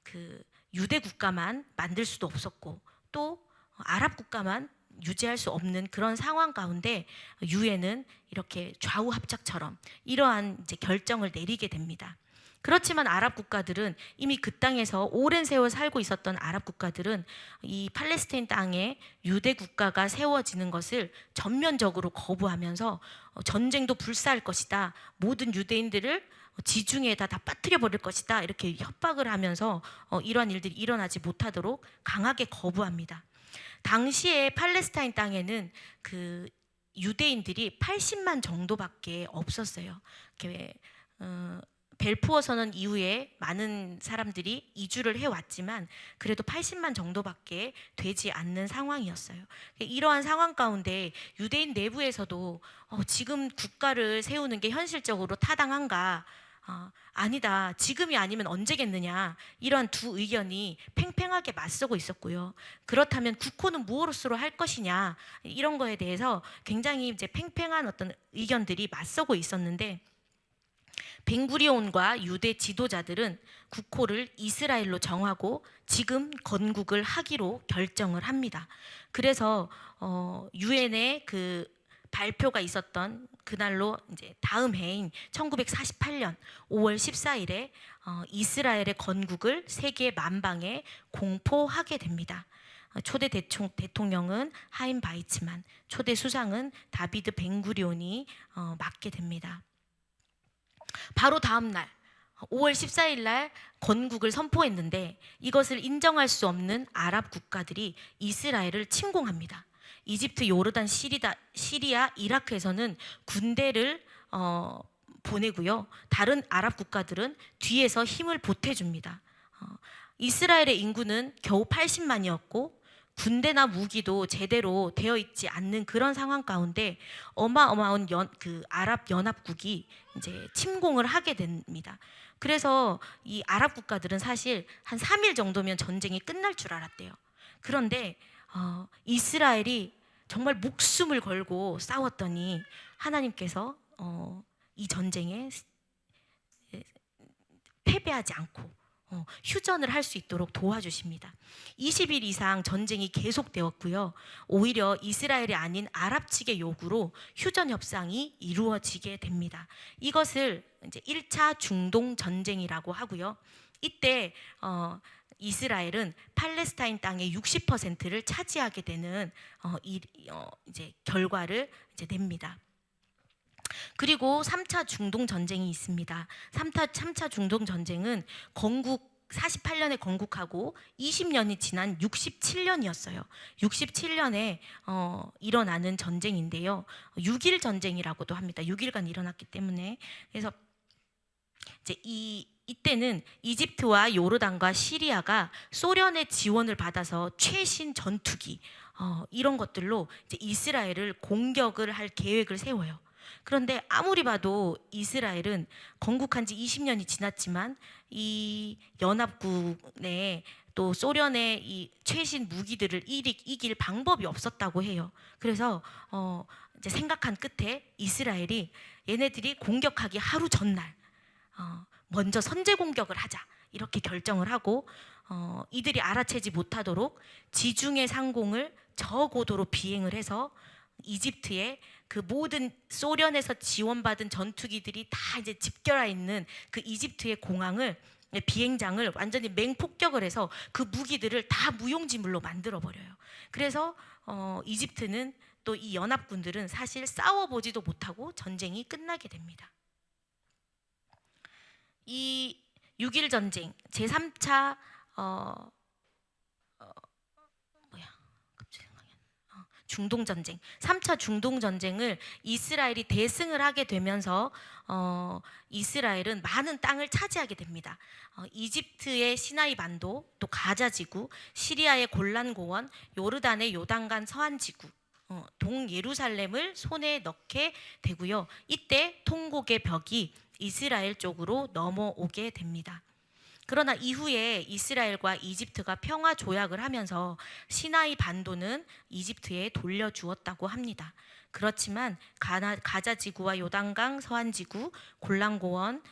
그 유대 국가만 만들 수도 없었고 또 아랍 국가만 유지할 수 없는 그런 상황 가운데 유엔은 이렇게 좌우합작처럼 이러한 이제 결정을 내리게 됩니다. 그렇지만 아랍 국가들은 이미 그 땅에서 오랜 세월 살고 있었던 아랍 국가들은 이 팔레스타인 땅에 유대 국가가 세워지는 것을 전면적으로 거부하면서 전쟁도 불사할 것이다, 모든 유대인들을 지중해에다 다 빠뜨려 버릴 것이다, 이렇게 협박을 하면서 이러한 일들이 일어나지 못하도록 강하게 거부합니다. 당시에 팔레스타인 땅에는 그 유대인들이 80만 정도밖에 없었어요. 벨푸어 선언 이후에 많은 사람들이 이주를 해왔지만 그래도 80만 정도밖에 되지 않는 상황이었어요. 이러한 상황 가운데 유대인 내부에서도 지금 국가를 세우는 게 현실적으로 타당한가? 아니다, 지금이 아니면 언제겠느냐, 이러한 두 의견이 팽팽하게 맞서고 있었고요. 그렇다면 국호는 무엇으로 할 것이냐, 이런 거에 대해서 굉장히 이제 팽팽한 어떤 의견들이 맞서고 있었는데 벤구리온과 유대 지도자들은 국호를 이스라엘로 정하고 지금 건국을 하기로 결정을 합니다. 그래서 유엔의 그 발표가 있었던 그날로 이제 다음 해인 1948년 5월 14일에 이스라엘의 건국을 세계 만방에 공포하게 됩니다. 초대 대통령은 하임 바이츠만, 초대 수상은 다비드 벤구리온이 맡게 됩니다. 바로 다음 날 5월 14일 날 건국을 선포했는데 이것을 인정할 수 없는 아랍 국가들이 이스라엘을 침공합니다. 이집트, 요르단, 시리아, 이라크에서는 군대를 보내고요. 다른 아랍 국가들은 뒤에서 힘을 보태줍니다. 이스라엘의 인구는 겨우 80만이었고 군대나 무기도 제대로 되어 있지 않는 그런 상황 가운데 어마어마한 아랍 연합국이 이제 침공을 하게 됩니다. 그래서 이 아랍 국가들은 사실 한 3일 정도면 전쟁이 끝날 줄 알았대요. 그런데 이스라엘이 정말 목숨을 걸고 싸웠더니 하나님께서 이 전쟁에 패배하지 않고 휴전을 할 수 있도록 도와주십니다. 20일 이상 전쟁이 계속되었고요. 오히려 이스라엘이 아닌 아랍 측의 요구로 휴전 협상이 이루어지게 됩니다. 이것을 이제 1차 중동 전쟁이라고 하고요. 이때 이스라엘은 팔레스타인 땅의 60%를 차지하게 되는 이제 결과를 이제 냅니다. 그리고 3차 중동 전쟁이 있습니다. 3차 중동 전쟁은 48년에 건국하고 20년이 지난 67년이었어요. 67년에 일어나는 전쟁인데요. 6일 전쟁이라고도 합니다. 6일간 일어났기 때문에. 그래서 이제 이 이때는 이집트와 요르단과 시리아가 소련의 지원을 받아서 최신 전투기 이런 것들로 이제 이스라엘을 공격을 할 계획을 세워요. 그런데 아무리 봐도 이스라엘은 건국한 지 20년이 지났지만 이 연합군의 또 소련의 이 최신 무기들을 이길 방법이 없었다고 해요. 그래서 이제 생각한 끝에 이스라엘이 얘네들이 공격하기 하루 전날 먼저 선제 공격을 하자 이렇게 결정을 하고 이들이 알아채지 못하도록 지중해 상공을 저고도로 비행을 해서 이집트에 그 모든 소련에서 지원받은 전투기들이 다 이제 집결해 있는 그 이집트의 공항을 비행장을 완전히 맹폭격을 해서 그 무기들을 다 무용지물로 만들어 버려요. 그래서 이집트는 또 이 연합군들은 사실 싸워보지도 못하고 전쟁이 끝나게 됩니다. 이 6.1 전쟁 제3차 중동 전쟁, 3차 중동 전쟁을 이스라엘이 대승을 하게 되면서 이스라엘은 많은 땅을 차지하게 됩니다. 이집트의 시나이 반도, 또 가자 지구, 시리아의 골란 고원, 요르단의 요단강 서안 지구, 동 예루살렘을 손에 넣게 되고요. 이때 통곡의 벽이 이스라엘 쪽으로 넘어오게 됩니다. 그러나 이후에 이스라엘과 이집트가 평화 조약을 하면서 시나이 반도는 이집트에 돌려주었다고 합니다. 그렇지만 가자 지구와 요단강 서안 지구, 골란 고원,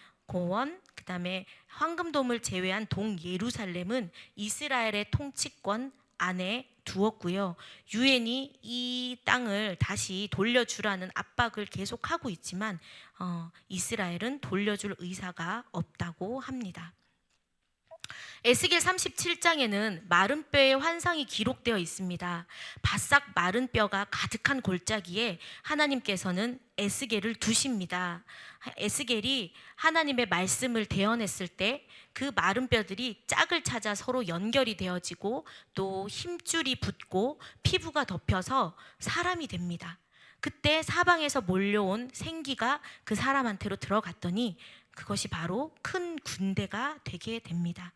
그다음에 황금돔을 제외한 동 예루살렘은 이스라엘의 통치권 안에 두었고요. 유엔이 이 땅을 다시 돌려주라는 압박을 계속하고 있지만 이스라엘은 돌려줄 의사가 없다고 합니다. 에스겔 37장에는 마른 뼈의 환상이 기록되어 있습니다. 바싹 마른 뼈가 가득한 골짜기에 하나님께서는 에스겔을 두십니다. 에스겔이 하나님의 말씀을 대언했을 때 그 마른 뼈들이 짝을 찾아 서로 연결이 되어지고 또 힘줄이 붙고 피부가 덮여서 사람이 됩니다. 그때 사방에서 몰려온 생기가 그 사람한테로 들어갔더니 그것이 바로 큰 군대가 되게 됩니다.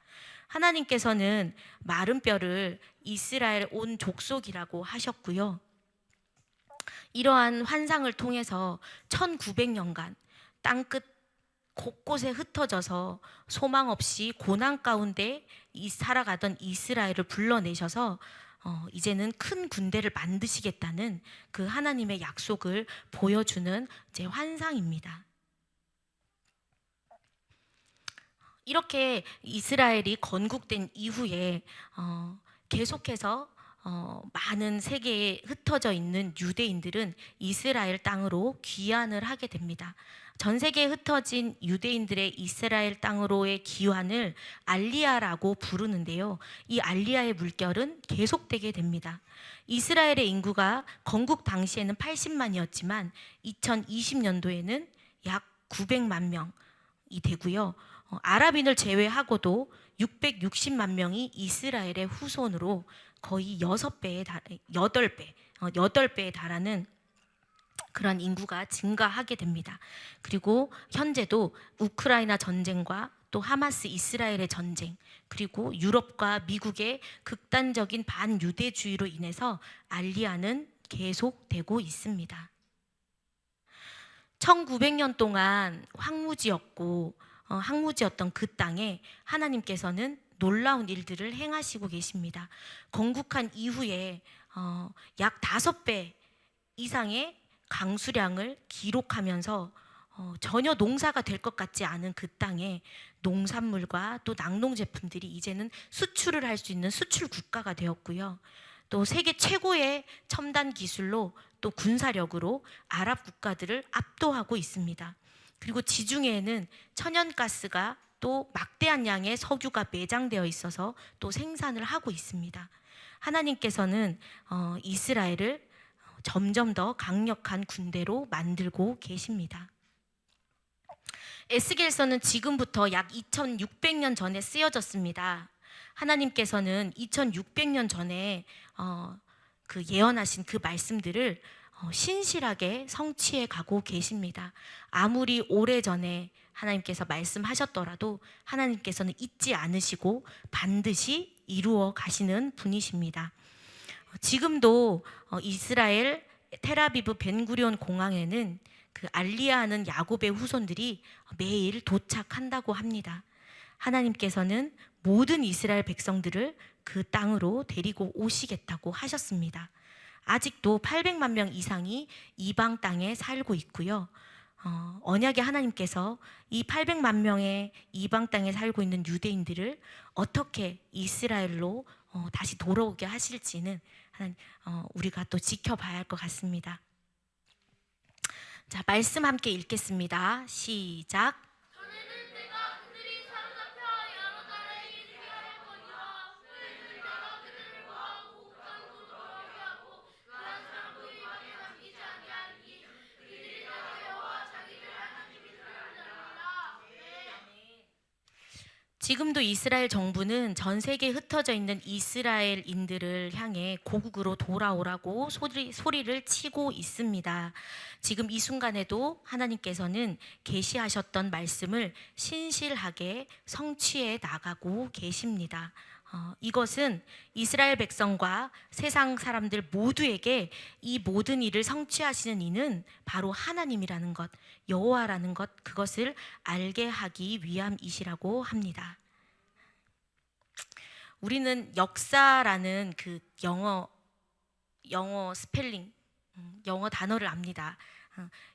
하나님께서는 마른 뼈를 이스라엘 온 족속이라고 하셨고요. 이러한 환상을 통해서 1900년간 땅끝 곳곳에 흩어져서 소망 없이 고난 가운데 살아가던 이스라엘을 불러내셔서 이제는 큰 군대를 만드시겠다는 그 하나님의 약속을 보여주는 이제 환상입니다. 이렇게 이스라엘이 건국된 이후에 계속해서 많은 세계에 흩어져 있는 유대인들은 이스라엘 땅으로 귀환을 하게 됩니다. 전 세계에 흩어진 유대인들의 이스라엘 땅으로의 귀환을 알리야라고 부르는데요. 이 알리야의 물결은 계속되게 됩니다. 이스라엘의 인구가 건국 당시에는 80만이었지만 2020년도에는 약 900만 명이 되고요. 아랍인을 제외하고도 660만 명이 이스라엘의 후손으로 거의 8배에 달하는 그런 인구가 증가하게 됩니다. 그리고 현재도 우크라이나 전쟁과 또 하마스 이스라엘의 전쟁, 그리고 유럽과 미국의 극단적인 반유대주의로 인해서 알리야는 계속되고 있습니다. 1900년 동안 황무지였던 그 땅에 하나님께서는 놀라운 일들을 행하시고 계십니다. 건국한 이후에 약 5배 이상의 강수량을 기록하면서 전혀 농사가 될 것 같지 않은 그 땅에 농산물과 또 낙농 제품들이 이제는 수출을 할 수 있는 수출 국가가 되었고요. 또 세계 최고의 첨단 기술로 또 군사력으로 아랍 국가들을 압도하고 있습니다. 그리고 지중해에는 천연가스가 또 막대한 양의 석유가 매장되어 있어서 또 생산을 하고 있습니다. 하나님께서는 이스라엘을 점점 더 강력한 군대로 만들고 계십니다. 에스겔서는 지금부터 약 2600년 전에 쓰여졌습니다. 하나님께서는 2600년 전에 그 예언하신 그 말씀들을 신실하게 성취해 가고 계십니다. 아무리 오래전에 하나님께서 말씀하셨더라도 하나님께서는 잊지 않으시고 반드시 이루어 가시는 분이십니다. 지금도 이스라엘 텔아비브 벤구리온 공항에는 그 알리야하는 야곱의 후손들이 매일 도착한다고 합니다. 하나님께서는 모든 이스라엘 백성들을 그 땅으로 데리고 오시겠다고 하셨습니다. 아직도 800만 명 이상이 이방 땅에 살고 있고요. 언약의 하나님께서 이 800만 명의 이방 땅에 살고 있는 유대인들을 어떻게 이스라엘로 다시 돌아오게 하실지는 우리가 또 지켜봐야 할 것 같습니다. 자, 말씀 함께 읽겠습니다. 시작. 지금도 이스라엘 정부는 전 세계에 흩어져 있는 이스라엘인들을 향해 고국으로 돌아오라고 소리를 치고 있습니다. 지금 이 순간에도 하나님께서는 계시하셨던 말씀을 신실하게 성취해 나가고 계십니다. 이것은 이스라엘 백성과 세상 사람들 모두에게 이 모든 일을 성취하시는 이는 바로 하나님이라는 것, 여호와라는 것, 그것을 알게 하기 위함이시라고 합니다. 우리는 역사라는 그 영어 스펠링, 영어 단어를 압니다.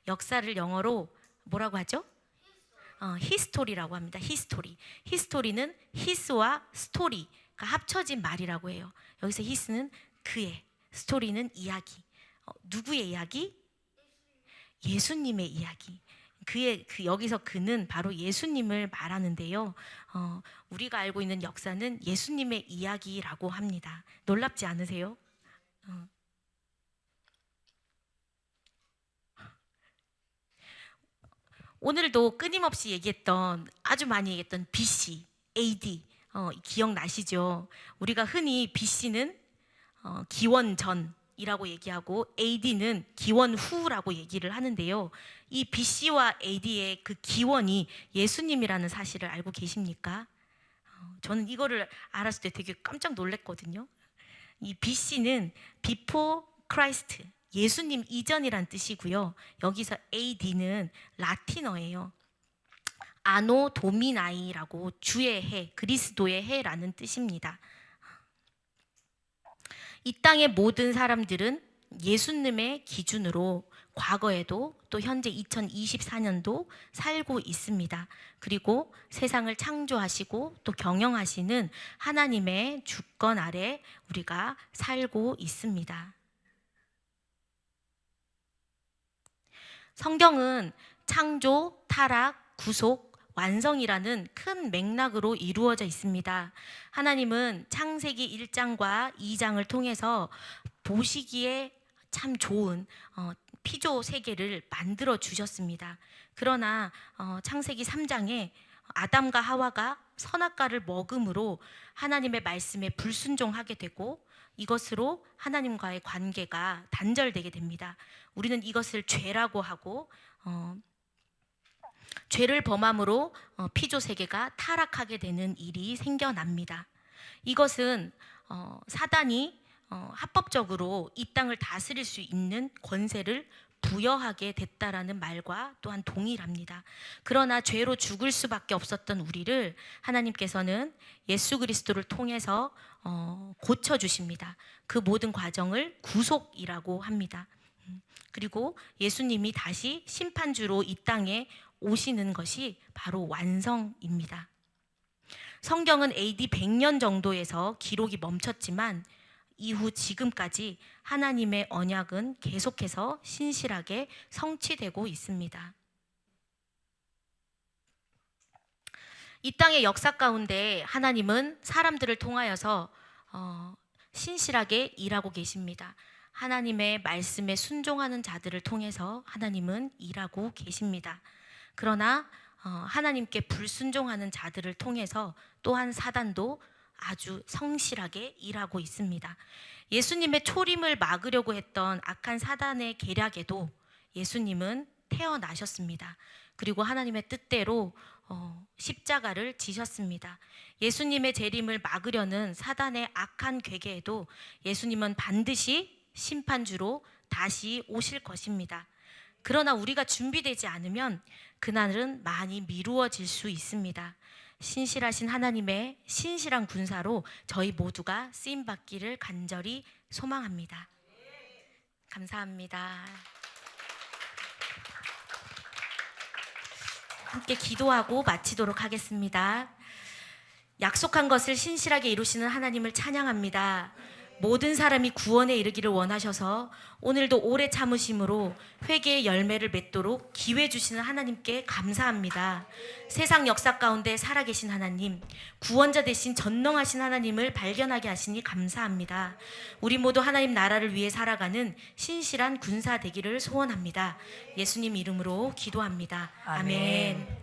역사를 영어로 뭐라고 하죠? 히스토리라고 합니다. 히스토리는 히스와 스토리가 합쳐진 말이라고 해요. 여기서 히스는 그의, 스토리는 이야기. 누구의 이야기? 예수님의 이야기. 여기서 그는 바로 예수님을 말하는데요. 우리가 알고 있는 역사는 예수님의 이야기라고 합니다. 놀랍지 않으세요? 오늘도 끊임없이 아주 많이 얘기했던 BC, AD 기억나시죠? 우리가 흔히 BC는 기원 전이라고 얘기하고 AD는 기원 후라고 얘기를 하는데요. 이 BC와 AD의 그 기원이 예수님이라는 사실을 알고 계십니까? 저는 이거를 알았을 때 되게 깜짝 놀랐거든요. 이 BC는 Before Christ, 예수님 이전이란 뜻이고요. 여기서 AD는 라틴어예요. 아노 도미나이라고 주의 해, 그리스도의 해라는 뜻입니다. 이 땅의 모든 사람들은 예수님의 기준으로 과거에도 또 현재 2024년도 살고 있습니다. 그리고 세상을 창조하시고 또 경영하시는 하나님의 주권 아래 우리가 살고 있습니다. 성경은 창조, 타락, 구속, 완성이라는 큰 맥락으로 이루어져 있습니다. 하나님은 창세기 1장과 2장을 통해서 보시기에 참 좋은 피조 세계를 만들어 주셨습니다. 그러나 창세기 3장에 아담과 하와가 선악과를 먹음으로 하나님의 말씀에 불순종하게 되고 이것으로 하나님과의 관계가 단절되게 됩니다. 우리는 이것을 죄라고 하고 죄를 범함으로 피조 세계가 타락하게 되는 일이 생겨납니다. 이것은 사단이 합법적으로 이 땅을 다스릴 수 있는 권세를 부여하게 됐다라는 말과 또한 동일합니다. 그러나 죄로 죽을 수밖에 없었던 우리를 하나님께서는 예수 그리스도를 통해서 고쳐주십니다. 그 모든 과정을 구속이라고 합니다. 그리고 예수님이 다시 심판주로 이 땅에 오시는 것이 바로 완성입니다. 성경은 AD 100년 정도에서 기록이 멈췄지만 이후 지금까지 하나님의 언약은 계속해서 신실하게 성취되고 있습니다. 이 땅의 역사 가운데 하나님은 사람들을 통하여서 신실하게 일하고 계십니다. 하나님의 말씀에 순종하는 자들을 통해서 하나님은 일하고 계십니다. 그러나 하나님께 불순종하는 자들을 통해서 또한 사단도 아주 성실하게 일하고 있습니다. 예수님의 초림을 막으려고 했던 악한 사단의 계략에도 예수님은 태어나셨습니다. 그리고 하나님의 뜻대로 십자가를 지셨습니다. 예수님의 재림을 막으려는 사단의 악한 괴계에도 예수님은 반드시 심판주로 다시 오실 것입니다. 그러나 우리가 준비되지 않으면 그날은 많이 미루어질 수 있습니다. 신실하신 하나님의 신실한 군사로 저희 모두가 쓰임받기를 간절히 소망합니다. 감사합니다. 함께 기도하고 마치도록 하겠습니다. 약속한 것을 신실하게 이루시는 하나님을 찬양합니다. 모든 사람이 구원에 이르기를 원하셔서 오늘도 오래 참으심으로 회개의 열매를 맺도록 기회 주시는 하나님께 감사합니다. 세상 역사 가운데 살아계신 하나님, 구원자 되신 전능하신 하나님을 발견하게 하시니 감사합니다. 우리 모두 하나님 나라를 위해 살아가는 신실한 군사 되기를 소원합니다. 예수님 이름으로 기도합니다. 아멘.